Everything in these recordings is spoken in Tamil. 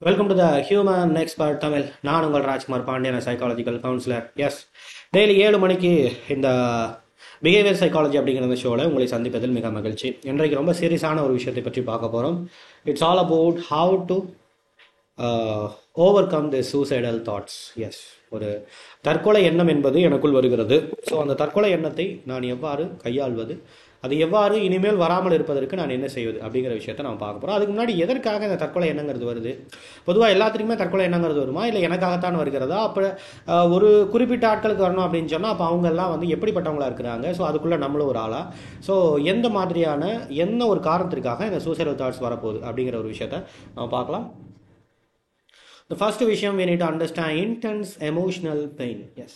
Welcome to the human expert Tamil. நான் உங்கள் Rajkumar Pandian, psychological counsellor. Yes, daily 7 மணிக்கு இந்த பிஹேவியர் சைக்காலஜி அப்படிங்கிற இந்த ஷோவில் உங்களை சந்திப்பதில் மிக மகிழ்ச்சி. இன்றைக்கு ரொம்ப சீரியஸான ஒரு விஷயத்தை பற்றி பார்க்க போகிறோம். It's all about how to overcome the suicidal thoughts. Yes, ஒரு தற்கொலை எண்ணம் என்பது எனக்குள் வருகிறது. ஸோ அந்த தற்கொலை எண்ணத்தை நான் எவ்வாறு கையாள்வது, அது எவ்வாறு இனிமேல் வராமல் இருப்பதற்கு நான் என்ன செய்வது அப்படிங்கிற விஷயத்தை நம்ம பார்க்க போகிறோம். அதுக்கு முன்னாடி எதற்காக இந்த தற்கொலை எண்ணங்கிறது வருது? பொதுவாக எல்லாத்துக்குமே தற்கொலை எண்ணங்கிறது வருமா, இல்லை எனக்காகத்தான் வருகிறதா? அப்போ ஒரு குறிப்பிட்ட ஆட்களுக்கு வரணும் அப்படின்னு சொன்னால் அப்போ அவங்கெல்லாம் வந்து எப்படிப்பட்டவங்களா இருக்கிறாங்க? ஸோ அதுக்குள்ளே நம்மளும் ஒரு ஆளா? ஸோ எந்த மாதிரியான என்ன ஒரு காரணத்திற்காக இந்த சூசைடல் தாட்ஸ் வரப்போகுது அப்படிங்கிற ஒரு விஷயத்தை நம்ம பார்க்கலாம். The first விஷயம், we need to understand intense emotional pain. Yes,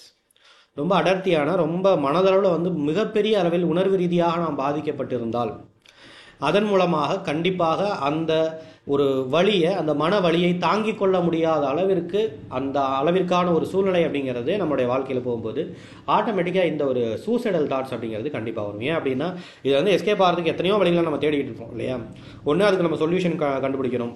ரொம்ப அடர்த்தியான, ரொம்ப மனதளவில் வந்து மிகப்பெரிய அளவில் உணர்வு ரீதியாக நாம் பாதிக்கப்பட்டிருந்தால் அதன் மூலமாக கண்டிப்பாக அந்த ஒரு வலியை, அந்த மன வலியை தாங்கிக் கொள்ள முடியாத அளவிற்கு, அந்த அளவிற்கான ஒரு சூழ்நிலை அப்படிங்கிறது நம்மளுடைய வாழ்க்கையில் போகும்போது ஆட்டோமேட்டிக்காக இந்த ஒரு சூசைடல் தாட்ஸ் அப்படிங்கிறது கண்டிப்பாக வரும். ஏன் அப்படின்னா, இது வந்து எஸ்கேப் ஆகிறதுக்கு எத்தனையோ வழிகளை நம்ம தேடிட்டு இருப்போம் இல்லையா? ஒன்று, அதுக்கு நம்ம சொல்யூஷன் கண்டுபிடிக்கணும்.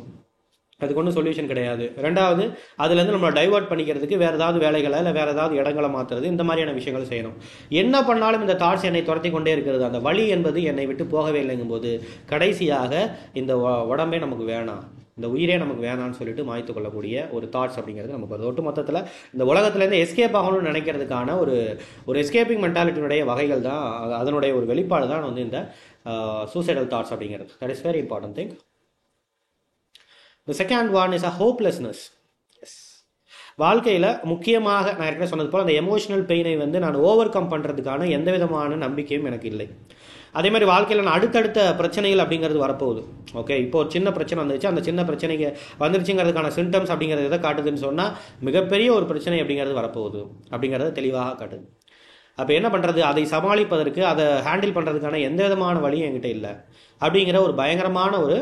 அதுக்கு ஒன்றும் சொல்யூஷன் கிடையாது. ரெண்டாவது, அதுலேருந்து நம்மளை டைவர்ட் பண்ணிக்கிறதுக்கு வேறு ஏதாவது வேலைகளை இல்லை வேறு ஏதாவது இடங்களை மாற்றுறது, இந்த மாதிரியான விஷயங்கள் செய்யணும். என்ன பண்ணாலும் இந்த தாட்ஸ் என்னை துரத்தி கொண்டே இருக்கிறது, அந்த வலி என்பது என்னை விட்டு போகவே இல்லைங்கும் போது கடைசியாக இந்த உடம்பே நமக்கு வேணாம், இந்த உயிரே நமக்கு வேணான்னு சொல்லிட்டு மாய்த்து கொள்ளக்கூடிய ஒரு தாட்ஸ் அப்படிங்கிறது நமக்கு வருது. ஒட்டு மொத்தத்தில் இந்த உலகத்துலேருந்து எஸ்கேப் ஆகணும்னு நினைக்கிறதுக்கான ஒரு எஸ்கேப்பிங் மென்டாலிட்டியினுடைய வகைகள் தான், அதனுடைய ஒரு வெளிப்பாடு தான் வந்து இந்த சூசைடல் தாட்ஸ் அப்படிங்கிறது. That is very important thing. The second one is a hopelessness. Yes, வாழ்க்கையில் முக்கியமாக நான் ஏற்கனவே சொன்னது போல் அந்த எமோஷனல் பெயினை வந்து நான் ஓவர் கம் பண்ணுறதுக்கான எந்த விதமான நம்பிக்கையும் எனக்கு இல்லை. அதே மாதிரி வாழ்க்கையில் நான் அடுத்தடுத்த பிரச்சனைகள் அப்படிங்கிறது வரப்போகுது. ஓகே, இப்போ ஒரு சின்ன பிரச்சனை வந்துருச்சு, அந்த சின்ன பிரச்சனைக்கு வந்துருச்சுங்கிறதுக்கான சிம்டம்ஸ் அப்படிங்கிறது எதை காட்டுதுன்னு சொன்னால் மிகப்பெரிய ஒரு பிரச்சனை அப்படிங்கிறது வரப்போகுது அப்படிங்கிறத தெளிவாக காட்டுது. அப்போ என்ன பண்ணுறது, அதை சமாளிப்பதற்கு, அதை ஹேண்டில் பண்ணுறதுக்கான எந்த விதமான வழியும் என்கிட்ட இல்லை அப்படிங்கிற ஒரு பயங்கரமான ஒரு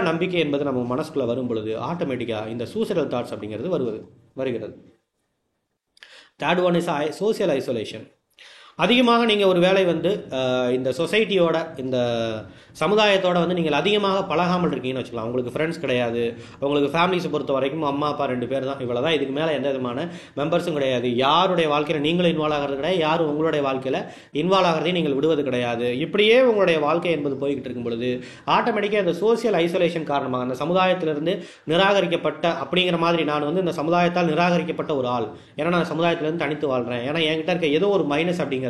நம்பிக்கை என்பது நம்ம மனசுக்குள்ள வரும் பொழுது ஆட்டோமேட்டிக்காக இந்த சூசைடல் தாட்ஸ் அப்படிங்கிறது வருகிறது. Third one is social isolation. அதிகமாக நீங்கள் ஒரு வேளை வந்து இந்த சொசைட்டியோட, இந்த சமுதாயத்தோட வந்து நீங்கள் அதிகமாக பழகாமல் இருக்கீங்கன்னு வச்சுக்கலாம். உங்களுக்கு ஃப்ரெண்ட்ஸ் கிடையாது, உங்களுக்கு ஃபேமிலிஸை பொறுத்த வரைக்கும் அம்மா அப்பா 2 பேர் தான், இவ்வளோ தான், இதுக்கு மேலே எந்த விதமான மெம்பர்ஸும் கிடையாது. யாருடைய வாழ்க்கையில் நீங்களும் இன்வால்வ் ஆகிறது கிடையாது, யாரும் உங்களுடைய வாழ்க்கையில் இன்வால்வ் ஆகிறதையும் நீங்கள் விடுவது கிடையாது. இப்படியே உங்களுடைய வாழ்க்கை என்பது போய்கிட்டு இருக்கும் பொழுது ஆட்டோமேட்டிக்காக இந்த சோசியல் ஐசோலேஷன் காரணமாக, அந்த சமுதாயத்திலிருந்து நிராகரிக்கப்பட்ட அப்படிங்கிற மாதிரி, நான் வந்து இந்த சமுதாயத்தால் நிராகரிக்கப்பட்ட ஒரு ஆள், ஏன்னா நான் சமுதாயத்திலிருந்து தனித்து வாழ்கிறேன், ஏன்னா என்கிட்ட இருக்க ஏதோ ஒரு மைனஸ் அப்படிங்கிறது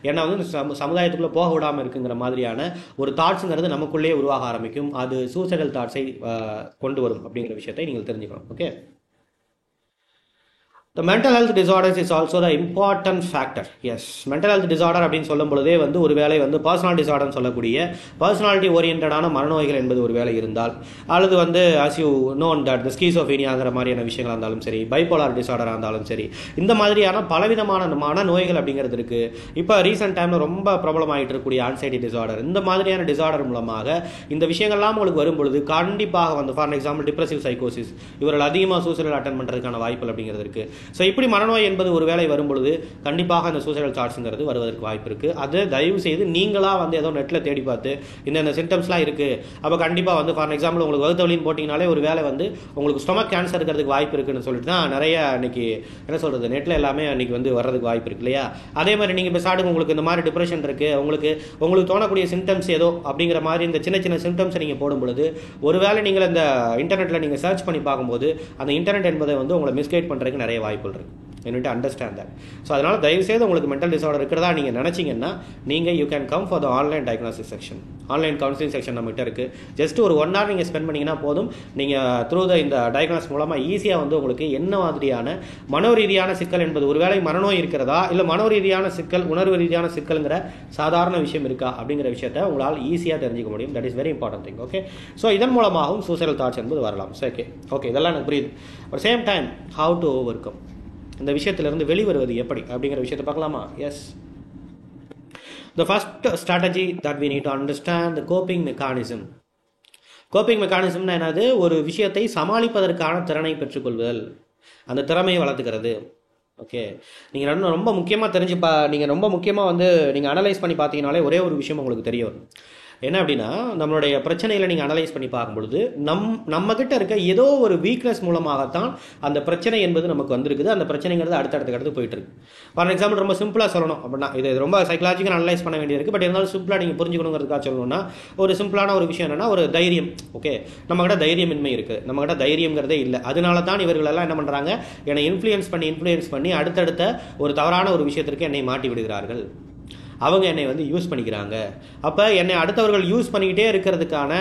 என்ன வந்து சமுதாயத்துக்குள்ள போக விடாமல் இருக்குங்கிற மாதிரியான ஒரு தாட்ஸ்ங்கிறது நமக்குள்ளே உருவாக ஆரம்பிக்கும். அது சூசைடல் தாட்ஸை கொண்டு வரும் அப்படிங்கிற விஷயத்தை நீங்கள் தெரிஞ்சுக்கணும். Okay, the mental health disorders is also the important factor. Yes, mental health disorder அப்படின்னு சொல்லும் பொழுதே வந்து ஒரு வேளை வந்து பர்சனல் டிசார்டர்னு சொல்லக்கூடிய பர்சனாலிட்டி ஓரியன்டான மனநோய்கள் என்பது ஒரு வேளை இருந்தால், அல்லது வந்து as you known that the schizophreniaங்கிற மாதிரியான விஷயங்களாக இருந்தாலும் சரி, பைபோலார் டிசார்டராக இருந்தாலும் சரி, இந்த மாதிரியான பலவிதமான மனநோய்கள் அப்படிங்கிறது இருக்கு. இப்போ ரீசெண்ட் டைமில் ரொம்ப ப்ராப்ளம் ஆகிட்டு இருக்கக்கூடிய ஆன்சைட்டி டிசார்டர், இந்த மாதிரியான டிசார்டர் மூலமாக இந்த விஷயங்கள்லாம் உங்களுக்கு வரும் பொழுது கண்டிப்பாக வந்து ஃபார் எக்ஸாம்பிள் டிப்ரெசிவ் சைக்கோசிஸ், இவர்கள் அதிகமாக சூசைடல் அட்டன் பண்ணுறதுக்கான வாய்ப்புகள் அப்படிங்கிறது இருக்கு. ஸோ இப்படி மனநோய் என்பது ஒரு வேளை வரும் பொழுது கண்டிப்பாக அந்த சூசைடல் தாட்ஸுங்கிறது வருவதற்கு வாய்ப்பு இருக்குது. அது தயவு செய்து நீங்களாக வந்து ஏதோ நெட்டில் தேடி பார்த்து இந்த சிம்டம்ஸ்லாம் இருக்குது, அப்போ கண்டிப்பாக வந்து ஃபார் எக்ஸாம்பிள் உங்களுக்கு வகுத்த வலின்னு போட்டிங்கனாலே ஒரு வேளை வந்து உங்களுக்கு ஸ்டொமக் கேன்சர் இருக்கிறதுக்கு வாய்ப்பு இருக்குன்னு சொல்லிட்டு தான் நிறைய அன்றைக்கி என்ன சொல்கிறது, நெட்டில் எல்லாமே அன்றைக்கி வந்து வர்றதுக்கு வாய்ப்பு இருக்கு இல்லையா? அதே மாதிரி நீங்கள் இப்போ சாடுங்க, உங்களுக்கு இந்த மாதிரி டிப்ரெஷன் இருக்குது, உங்களுக்கு தோணக்கூடிய சிம்டம்ஸ் ஏதோ அப்படிங்கிற மாதிரி இந்த சின்ன சின்ன சிம்டம்ஸை நீங்கள் போடும் பொழுது ஒருவேளை நீங்கள் இந்த இன்டர்நெட்டில் நீங்கள் சர்ச் பண்ணி பார்க்கும்போது அந்த இன்டர்நெட் என்பதை வந்து உங்களை மிஸ்கைட் பண்ணுறதுக்கு நிறைய வாய்ப்புகள் இருக்குது. You need to understand that. So அதனால் தயவுசெய்து உங்களுக்கு மென்டல் டிசார்டர் இருக்கிறதா நீங்கள் நினச்சிங்கன்னா நீங்கள் you can come for the online diagnosis section, online counselling section நம்மகிட்ட இருக்குது. ஜஸ்ட் ஒரு 1 hour நீங்கள் ஸ்பெண்ட் பண்ணிங்கன்னா போதும். நீங்கள் த்ரூ இந்த டயக்னாஸ் மூலமாக ஈஸியாக வந்து உங்களுக்கு என்ன மாதிரியான மனோரீதியான சிக்கல் என்பது, ஒருவேளை மனநோய் இருக்கிறதா இல்லை மனோரீதியான சிக்கல், உணர்வு ரீதியான சிக்கல்ங்கிற சாதாரண விஷயம் இருக்கா அப்படிங்கிற விஷயத்தை உங்களால் ஈஸியாக தெரிஞ்சுக்க முடியும். That is very important thing. Okay, so இதன் மூலமாகவும் சூசைடல் தாட்ஸ் என்பது வரலாம். ஸோ ஓகே இதெல்லாம் எனக்கு புரியுது. At same time how to overcome, இந்த விஷயத்திலிருந்து வெளிவருவது எப்படி அப்படிங்கிற விஷயத்தை பார்க்கலாமா? Yes, the first strategy that we need to understand the coping mechanism. Coping மெக்கானிசம்னா என்னது? ஒரு விஷயத்தை சமாளிப்பதற்கான திறனை பெற்றுக்கொள்வதல், அந்த திறமையை வளர்த்துக்கிறது. ஓகே, நீங்கள் ரொம்ப முக்கியமாக நீங்கள் ரொம்ப முக்கியமாக வந்து நீங்கள் அனலைஸ் பண்ணி பார்த்தீங்கனாலே ஒரே ஒரு விஷயம் உங்களுக்கு தெரிய வரும். என்ன அப்படின்னா, நம்மளுடைய பிரச்சனைகளை நீங்கள் அனலைஸ் பண்ணி பார்க்கும்பொழுது நம்மக்கிட்ட இருக்க ஏதோ ஒரு வீக்னஸ் மூலமாகத்தான் அந்த பிரச்சனை என்பது நமக்கு வந்திருக்குது. அந்த பிரச்சனைங்கிறது அடுத்தடுத்து போயிட்டு இருக்கு. ஃபார் எக்ஸாம்பிள் ரொம்ப சிம்பிளாக சொல்லணும் அப்படின்னா, இது ரொம்ப சைக்கலாஜிக்கல் அனலைஸ் பண்ண வேண்டியிருக்கு. பட் இருந்தாலும் சிம்பிளாக நீங்கள் புரிஞ்சுக்கணுங்கிறதுக்காக சொல்லணும்னா, ஒரு சிம்பிளான ஒரு விஷயம் என்னன்னா, ஒரு தைரியம். ஓகே, நம்மகிட்ட தைரியமின்மை இருக்குது, நம்மகிட்ட தைரியங்கிறதே இல்லை. அதனால தான் இவர்களெல்லாம் என்ன பண்ணுறாங்க, என்னை இன்ஃப்ளூயன்ஸ் பண்ணி அடுத்தடுத்த ஒரு தவறான ஒரு விஷயத்திற்கு என்னை மாட்டி விடுகிறார்கள். அவங்க என்னை வந்து யூஸ் பண்ணிக்கிறாங்க. அப்போ என்னை அடுத்தவர்கள் யூஸ் பண்ணிக்கிட்டே இருக்கிறதுக்கான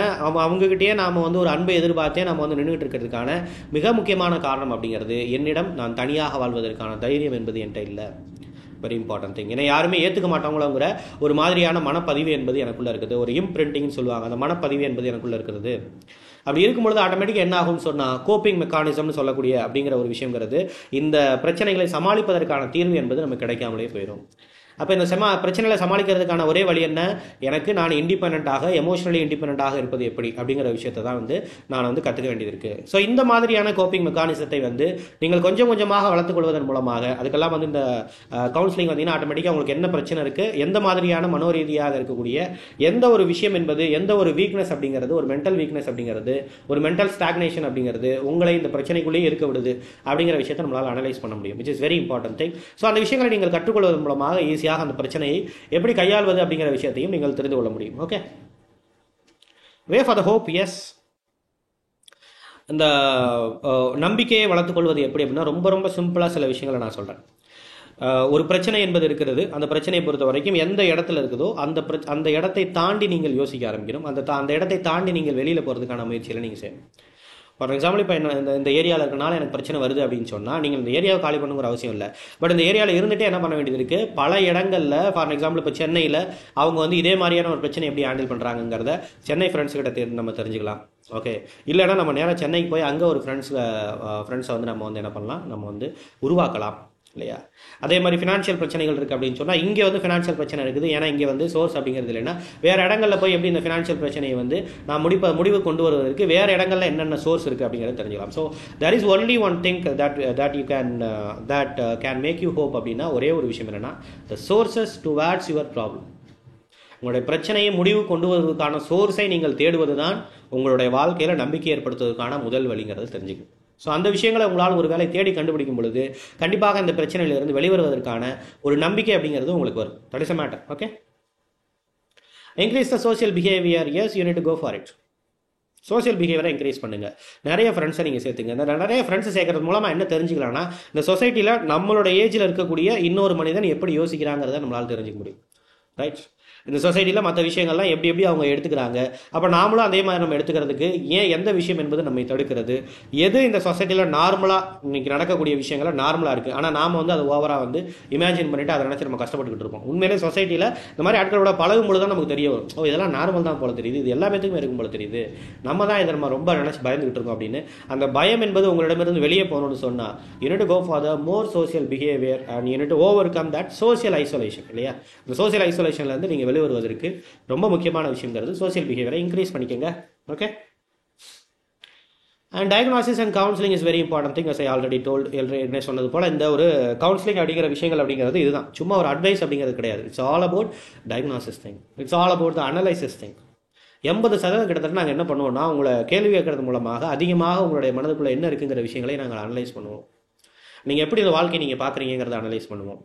அவங்ககிட்டயே நாம் வந்து ஒரு அன்பை எதிர்பார்த்தே நம்ம வந்து நின்றுட்டு இருக்கிறதுக்கான மிக முக்கியமான காரணம் அப்படிங்கிறது, என்னிடம் நான் தனியாக வாழ்வதற்கான தைரியம் என்பது என்கிட்ட இல்லை. Very important thing. என்னை யாருமே ஏற்றுக்க மாட்டாங்களோங்கிற ஒரு மாதிரியான மனப்பதிவு என்பது எனக்குள்ளே இருக்குது. ஒரு இம்ப்ரிண்டிங்னு சொல்லுவாங்க, அந்த மனப்பதிவு என்பது எனக்குள்ளே இருக்கிறது. அப்படி இருக்கும்பொழுது ஆட்டோமேட்டிக்காக என்ன ஆகும்னு சொன்னால், கோப்பிங் மெக்கானிசம்னு சொல்லக்கூடிய அப்படிங்கிற ஒரு விஷயங்கிறது, இந்த பிரச்சனைகளை சமாளிப்பதற்கான தீர்வு என்பது நமக்கு கிடைக்காமலே போயிடும். அப்போ இந்த பிரச்சனைகளை சமாளிக்கிறதுக்கான ஒரே வழி என்ன, எனக்கு நான் இண்டிபெண்ட்டாக, எமோஷனலி இண்டிபெண்ட்டாக இருப்பது எப்படி அப்படிங்கிற விஷயத்தை தான் வந்து நான் வந்து கற்றுக்க வேண்டியது இருக்குது. ஸோ இந்த மாதிரியான கோப்பிங் மெக்கானிசத்தை வந்து நீங்கள் கொஞ்சம் கொஞ்சமாக வளர்த்துக் கொள்வதன் மூலமாக, அதுக்கெல்லாம் வந்து இந்த கவுன்சிலிங் வந்தீங்கன்னா ஆட்டோமேட்டிக்காக உங்களுக்கு என்ன பிரச்சனை இருக்குது, எந்த மாதிரியான மனோரீதியாக இருக்கக்கூடிய எந்த ஒரு விஷயம் என்பது, எந்த ஒரு வீக்னஸ் அப்படிங்கிறது, ஒரு மென்டல் வீக்னஸ் அப்படிங்கிறது, ஒரு மென்டல் ஸ்டாக்னேஷன் அப்படிங்கிறது உங்களை இந்த பிரச்சனைக்குள்ளேயே இருக்க விடுது அப்படிங்கிற விஷயத்தை நம்மளால் அனலைஸ் பண்ண முடியும். Which is very important thing. So அந்த விஷயங்களை நீங்கள் கற்றுக்கொள்வதன் மூலமாக ஈஸியாக அந்த பிரச்சனையை எப்படி கையாள்வது அப்படிங்கிற விஷயத்தையும் நீங்கள் தெரிந்து கொள்ள முடியும். Okay, way for the hope. Yes, இந்த நம்பிக்கையை வளர்த்துக் கொள்வது எப்படி அப்படின்னா, ரொம்ப ரொம்ப சிம்பிளாக சில விஷயங்களை நான் சொல்கிறேன். ஒரு பிரச்சனை என்பது இருக்கிறது. அந்த பிரச்சனையை பொறுத்த வரைக்கும் எந்த இடத்துல இருக்குதோ அந்த இடத்தை தாண்டி நீங்கள் யோசிக்க ஆரம்பிக்கணும். அந்த இடத்தை தாண்டி நீங்கள் வெளியில் போகிறதுக்கான முயற்சிகளை நீங்கள் செய்யணும். ஃபார் எக்ஸாம்பிள், இப்போ இந்த ஏரியாவில் இருக்கனால எனக்கு பிரச்சனை வருது அப்படின்னு சொன்னால், நீங்கள் இந்த ஏரியாவை காலி பண்ணுங்கிற அவசியம் இல்லை. பட் இந்த ஏரியாவில் இருந்துகிட்டே என்ன பண்ண வேண்டியது இருக்குது, பல இடங்களில், ஃபார் எக்ஸாம்பிள் இப்போ சென்னையில் அவங்க வந்து இதே மாதிரியான ஒரு பிரச்சனை எப்படி ஹேண்டில் பண்ணுறாங்கிறத சென்னை ஃப்ரெண்ட்ஸ்கிட்ட நம்ம தெரிஞ்சுக்கலாம். ஓகே, இல்லைன்னா நம்ம நேராக சென்னைக்கு போய் அங்கே ஒரு ஃப்ரெண்ட்ஸை வந்து நம்ம வந்து என்ன பண்ணலாம், நம்ம வந்து உருவாக்கலாம் இல்லையா. அதே மாதிரி ஃபினான்ஷியல் பிரச்சனைகள் இருக்குது அப்படின்னு சொன்னால், இங்கே வந்து ஃபினான்ஷியல் பிரச்சனை இருக்குது, ஏன்னா இங்கே வந்து சோர்ஸ் அப்படிங்கிறது இல்லைன்னா, வேறு இடங்களில் போய் எப்படி இந்த ஃபினான்ஷியல் பிரச்சனையை வந்து நான் முடிவு கொண்டு வருவதற்கு வேறு இடங்களில் என்னென்ன சோர்ஸ் இருக்குது அப்படிங்கிறத தெரிஞ்சுக்கலாம். So there is only one thing that you can make you hope அப்படின்னா, ஒரே ஒரு விஷயம் என்னென்னா, the sources towards your problem. உங்களுடைய பிரச்சனையை முடிவு கொண்டு வருவதற்கான சோர்ஸை நீங்கள் தேடுவது தான் உங்களுடைய வாழ்க்கையில் நம்பிக்கை ஏற்படுத்துவதற்கான முதல் வழிங்கிறது தெரிஞ்சுக்கும். ஸோ அந்த விஷயங்களை உங்களால் ஒரு வேலை தேடி கண்டுபிடிக்கும் பொழுது கண்டிப்பாக இந்த பிரச்சனையிலிருந்து வெளிவருவதற்கான ஒரு நம்பிக்கை அப்படிங்கிறது உங்களுக்கு வரும். That is a matter. Okay, increase the social behaviour. Yes, you need to go for it. Social பிஹேவியரை இன்க்ரீஸ் பண்ணுங்கள். நிறைய ஃப்ரெண்ட்ஸை நீங்கள் சேர்த்துங்க. இந்த நிறைய ஃப்ரெண்ட்ஸை சேர்க்கறது மூலமாக என்ன தெரிஞ்சுக்கலாம்னா, இந்த சொசைட்டியில் நம்மளோட ஏஜில் இருக்கக்கூடிய இன்னொரு மனிதன் எப்படி யோசிக்கிறாங்கிறத நம்மளால் தெரிஞ்சுக்க முடியும். ரைட், இந்த சொசைட்டியில் மற்ற விஷயங்கள்லாம் எப்படி அவங்க எடுத்துக்கிறாங்க, அப்போ நாமளும் அதே மாதிரி நம்ம எடுத்துக்கிறதுக்கு ஏன் எந்த விஷயம் என்பது நம்மை தடுக்கிறது, எது இந்த சொசைட்டியில் நார்மலாக இன்னைக்கு நடக்கக்கூடிய விஷயங்கள நார்மலாக இருக்குது, ஆனால் நாம் வந்து அதை ஓவராக வந்து இமேஜின் பண்ணிவிட்டு அதை நினச்சி நம்ம கஷ்டப்பட்டுக்கிட்டு இருக்கோம். உண்மையிலே சொசைட்டியில் இந்த மாதிரி ஆட்களோட பழகும்பொழுது தான் நமக்கு தெரிய வரும், ஓ இதெல்லாம் நார்மல் தான் போல தெரியுது, இது எல்லா பேத்துக்கும் இருக்கும் போல தெரியுது, நம்ம தான் இதை நம்ம ரொம்ப நினச்சி பயந்துகிட்டு இருக்கோம் அப்படின்னு. அந்த பயம் என்பது உங்களிடமிருந்து வெளியே போகணும்னு சொன்னால், you need to go for the more social behaviour and you need to overcome that social isolation இல்லையா. இந்த சோசியல் ஐசோலேஷன்லேருந்து நீங்கள் வருவதற்கு ரொம்ப முக்கியமான விஷயங்கிறது சோசியல் பிஹேவியரை இன்க்ரீஸ் பண்ணிக்கங்க. Okay, and diagnosis and counselling is very important thing. I already told, என்ன சொன்னது போல இந்த ஒரு கவுன்சிலிங் அப்படிங்கிற விஷயங்கள் அப்படிங்கிறது இதுதான், சும்மா ஒரு அட்வைஸ் அப்படிங்கிறது கிடையாது. It's all about diagnosis thing, it's all about the analysis thing. 80% கிட்டத்தட்ட நாங்கள் என்ன பண்ணுவோம்னா, உங்களை கேள்வி கேட்கறது மூலமாக அதிகமாக உங்களுடைய மனதுக்குள்ளே என்ன இருக்குங்கிற விஷயங்களை நாங்கள் அனலைஸ் பண்ணுவோம். நீங்கள் எப்படி இந்த வாழ்க்கை நீங்கள் பார்க்குறீங்கிறத அனலைஸ் பண்ணுவோம்.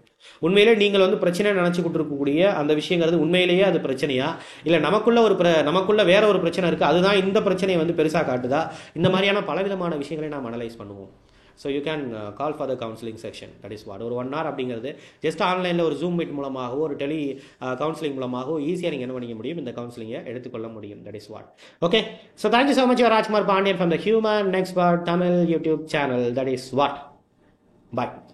உண்மையிலே நீங்கள் வந்து பிரச்சனை நினச்சிக்கிட்டு இருக்கக்கூடிய அந்த விஷயங்கிறது உண்மையிலேயே அது பிரச்சனையா, இல்லை நமக்குள்ள வேற ஒரு பிரச்சனை இருக்குது, அதுதான் இந்த பிரச்சனையை வந்து பெருசாக காட்டுதா, இந்த மாதிரியான பலவிதமான விஷயங்களை நாம் அனலைஸ் பண்ணுவோம். So you can call for the counselling section. That is what. ஒரு 1 hour அப்படிங்கிறது ஜஸ்ட் ஆன்லைனில் ஒரு ஜூம் மீட் மூலமாகவோ ஒரு டெலி கவுன்சிலிங் மூலமாகவோ ஈஸியாக நீங்கள் என்ன பண்ணிக்க முடியும், இந்த கவுன்சிலிங்கை எடுத்துக்கொள்ள முடியும். That is what. Okay, so thank you so much. Rajkumar Pandian from the human expert Tamil YouTube channel. That is what. Bye.